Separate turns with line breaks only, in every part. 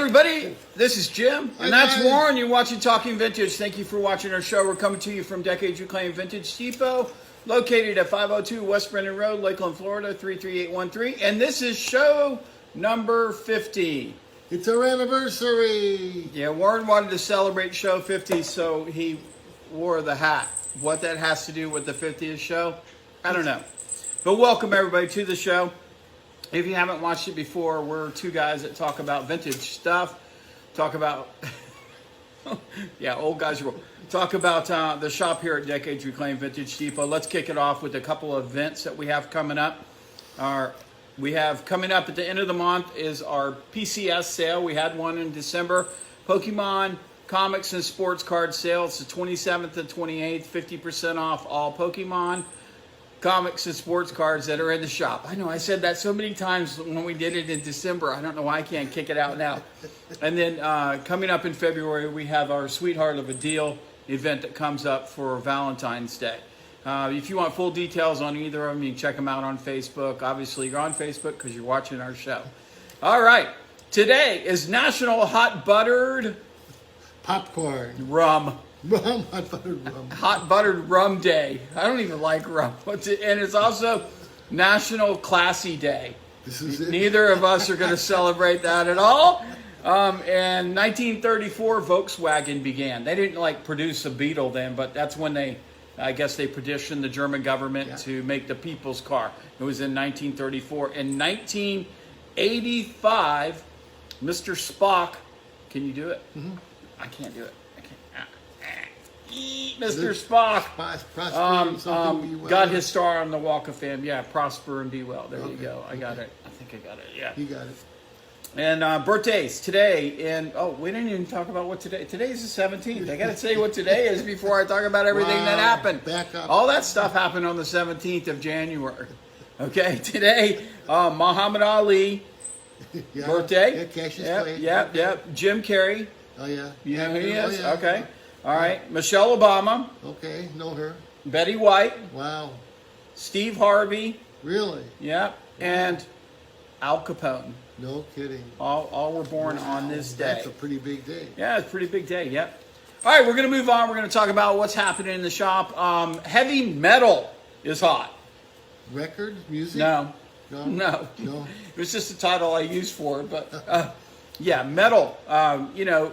everybody, this is Jim,
Hi,
and that's
guys.
Warren. You're watching Talking Vintage. Thank you for watching our show. We're coming to you from Decades Reclaimed Vintage Depot, located at 502 West Brennan Road, Lakeland, Florida, 33813. And this is show number 50.
It's our anniversary.
Yeah, Warren wanted to celebrate show 50, so he wore the hat. What that has to do with the 50th show, I don't know. But welcome, everybody, to the show. If you haven't watched it before, we're two guys that talk about vintage stuff, talk about, yeah, old guys rule. Talk about the shop here at Decades Reclaimed Vintage Depot. Let's kick it off with a couple of events that we have coming up. We have coming up at the end of the month is our PCS sale. We had one in December. Pokemon Comics and Sports Card Sale. It's the 27th and 28th, 50% off all Pokemon comics and sports cards that are in the shop. I know I said that so many times when we did it in December. I don't know why I can't kick it out now. And then coming up in February, we have our Sweetheart of a Deal event that comes up for Valentine's Day. If you want full details on either of them, you can check them out on Facebook. Obviously, you're on Facebook because you're watching our show. All right. Today is National Hot Buttered
Popcorn.
Rum.
Rum. Hot buttered rum.
Hot Buttered Rum Day. I don't even like rum. And it's also National Classy Day.
This is it.
Neither of us are going to celebrate that at all. And 1934, Volkswagen began. They didn't produce a Beetle then, but that's when I guess they petitioned the German government to make the people's car. It was in 1934. In 1985, Mr. Spock, can you do it? Mm-hmm. I can't do it. Mr. Spock got his star on the Walk of Fame. Yeah, prosper and be well. There you go. I got it. I think I got it. Yeah.
You got it.
And birthdays today. And we didn't even talk about what today. Today's the 17th. I got to say what today is before I talk about everything that happened.
Back up.
All that stuff happened on the 17th of January. Okay, today, Muhammad Ali birthday.
Yeah, Cassius Clay.
Yep. Jim Carrey.
Oh, yeah.
You know who he is?
Oh, yeah.
Okay. All right. Michelle Obama.
Okay, know her.
Betty White.
Wow.
Steve Harvey.
Really?
Yep. And Al Capone.
No kidding.
All were born on this day.
That's a pretty big day.
Yeah, it's a pretty big day. Yep. All right, we're going to move on. We're going to talk about what's happening in the shop. Heavy metal is hot.
Record? Music?
No.
No.
It was just the title I used for it. But yeah, metal.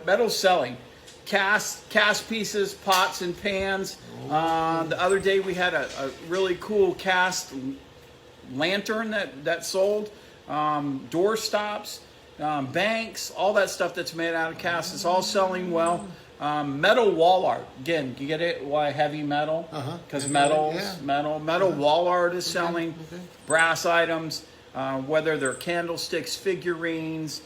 Metal's selling. Cast pieces, pots and pans. The other day we had a really cool cast lantern that sold. Door stops, banks, all that stuff that's made out of cast. It's all selling well. Metal wall art. Again, you get it? Why heavy metal? Because metal wall art is selling.
Okay.
Brass items, whether they're candlesticks, figurines,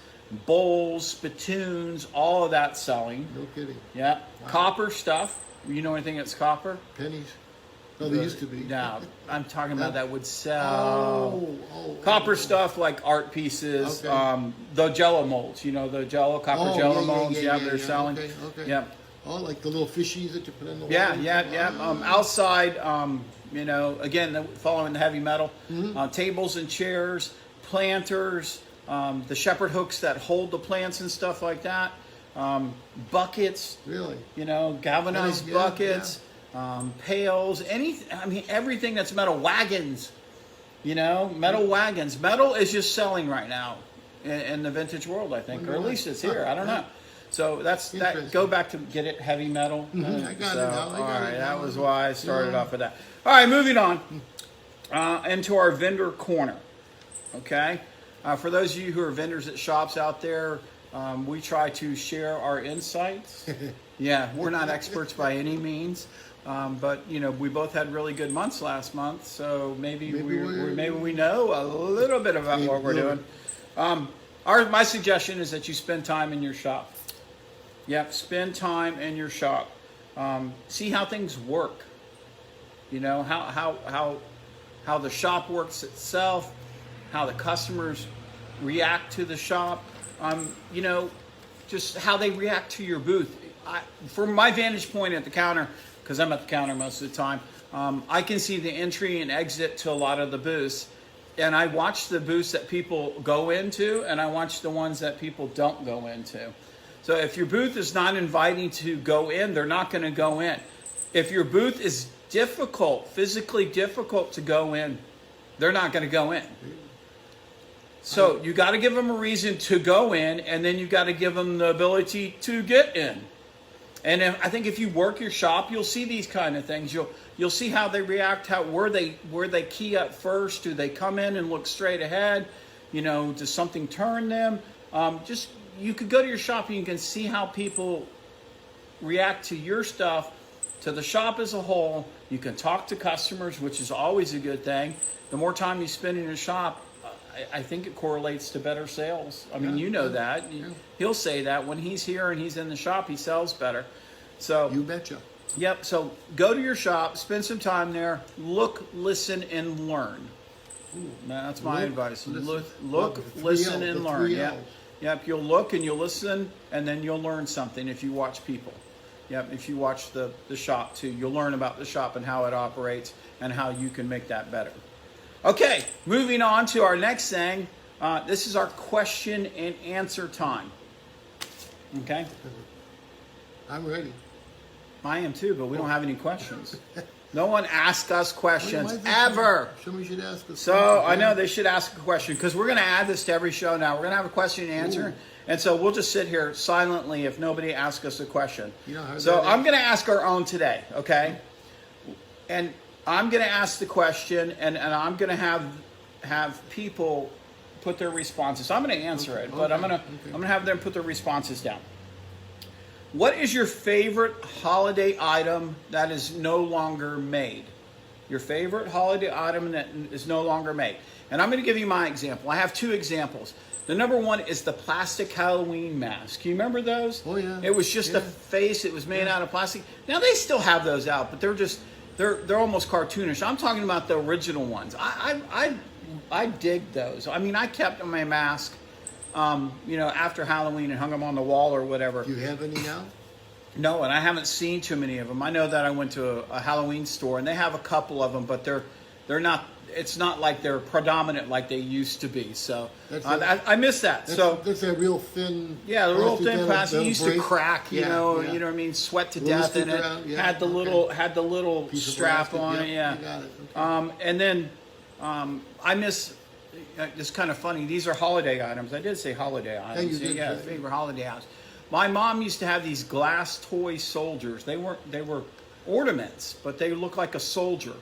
bowls, spittoons, all of that selling.
No kidding.
Yeah.
Wow.
Copper stuff. You know anything that's copper?
Pennies. No, they used to be.
No, I'm talking about that would sell. Copper
Oh.
stuff like art pieces,
Okay.
the Jello molds. The Jello, copper Jello molds. Yeah, they're selling.
Okay.
Yeah.
Oh, like the little fishies that you put in the water?
Yeah. Outside, again, following the heavy metal, tables and chairs, planters, the shepherd hooks that hold the plants and stuff like that, buckets.
Really?
Galvanized buckets. Pails, everything that's metal. Wagons, metal wagons. Metal is just selling right now in the vintage world, I think, or at least it's here. I don't know. So that's that. Go back to get it. Heavy metal.
I got it now.
All right, that was why I started off with that. All right, moving on into our vendor corner. Okay, for those of you who are vendors at shops out there, we try to share our insights. Yeah, we're not experts by any means. But we both had really good months last month, so maybe we know a little bit about what we're doing. My suggestion is that you spend time in your shop. Yep, spend time in your shop. See how things work. How the shop works itself, how the customers react to the shop. Just how they react to your booth. From my vantage point at the counter, because I'm at the counter most of the time, I can see the entry and exit to a lot of the booths. and I watch the booths that people go into, and I watch the ones that people don't go into. So if your booth is not inviting to go in, they're not going to go in. If your booth is difficult, physically difficult to go in, they're not going to go in. So you got to give them a reason to go in, and then you got to give them the ability to get in. And I think if you work your shop, you'll see these kind of things. You'll see how they react, where they key up first. Do they come in and look straight ahead? Does something turn them? You could go to your shop and you can see how people react to your stuff, to the shop as a whole. You can talk to customers, which is always a good thing. The more time you spend in your shop, I think it correlates to better sales. I mean, that. Yeah. He'll say that when he's here and he's in the shop, he sells better. So
you betcha.
Yep. So go to your shop, spend some time there, look, listen, and learn.
Ooh.
That's my advice. Look, listen, and learn. Yeah. Yep. You'll look and you'll listen, and then you'll learn something if you watch people. Yep. If you watch the shop too, you'll learn about the shop and how it operates and how you can make that better. Okay, moving on to our next thing. This is our question and answer time. Okay?
I'm ready.
I am too, but we don't have any questions. No one asked us questions ever.
Somebody should ask us.
So I know they should ask a question because we're going to add this to every show now. We're going to have a question and answer. Ooh. And so we'll just sit here silently if nobody asks us a question. So I'm going to ask our own today, okay? And I'm going to ask the question, and I'm going to have people put their responses. I'm going to answer it, but I'm going to have them put their responses down. What is your favorite holiday item that is no longer made? Your favorite holiday item that is no longer made. And I'm going to give you my example. I have two examples. The number one is the plastic Halloween mask. Can you remember those?
Oh, yeah.
It was just a face. It was made out of plastic. Now, they still have those out, but they're almost cartoonish. I'm talking about the original ones. I dig those. I mean, I kept my mask, after Halloween and hung them on the wall or whatever.
Do you have any now?
No, and I haven't seen too many of them. I know that I went to a Halloween store and they have a couple of them, but they're not. It's not like they're predominant like they used to be. So I miss that.
That's a real thin.
Yeah, the real thin plastic. It used to crack. You know what I mean? Sweat to death in it. Had the little strap on it. Yeah.
You got it. Okay.
And then I miss. It's kind of funny. These are holiday items. I did say holiday items. Yeah, favorite holiday items. My mom used to have these glass toy soldiers. They were ornaments, but they looked like a soldier,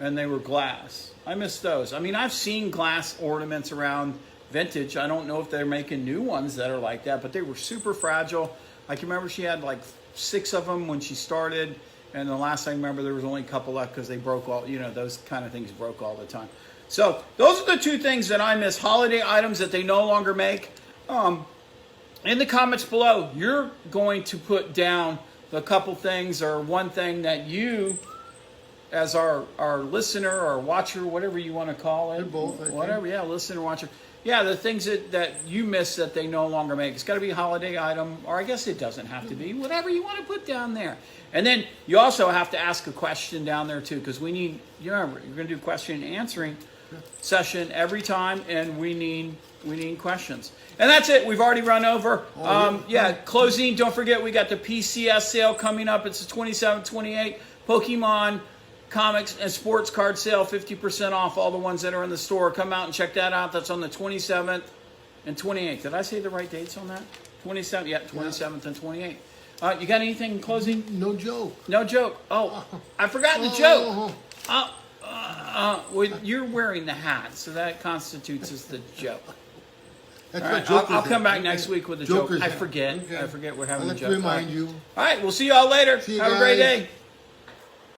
and they were glass. I miss those. I mean, I've seen glass ornaments around vintage. I don't know if they're making new ones that are like that, but they were super fragile. I can remember she had like 6 of them when she started, and the last I remember there was only a couple left because they broke all. Those kind of things broke all the time. So those are the two things that I miss. Holiday items that they no longer make. In the comments below, you're going to put down the couple things or one thing that you, as our listener or watcher, whatever you want to call it.
They're both, I
whatever,
think.
Yeah, listener, watcher. Yeah, the things that you miss that they no longer make. It's got to be a holiday item, or I guess it doesn't have to be. Whatever you want to put down there. And then you also have to ask a question down there too, because we need, remember, you're going to do question and answering session every time, and we need questions. And that's it. We've already run over. Closing. Don't forget, we got the PCS sale coming up. It's the 27th, 28th. Pokemon comics and sports card sale, 50% off all the ones that are in the store. Come out and check that out. That's on the 27th and 28th. Did I say the right dates on that? 27th, yeah, 27th and 28th. You got anything in closing?
No joke.
No joke. Oh, I forgot the joke. Well, you're wearing the hat, so that constitutes as the joke.
That's
All right,
what
I'll come back next week with a joke. I forget.
Okay.
I forget we're having
I'll
a
have
joke.
to remind you.
All right, we'll see you all later.
See you
Have a great
guys.
day.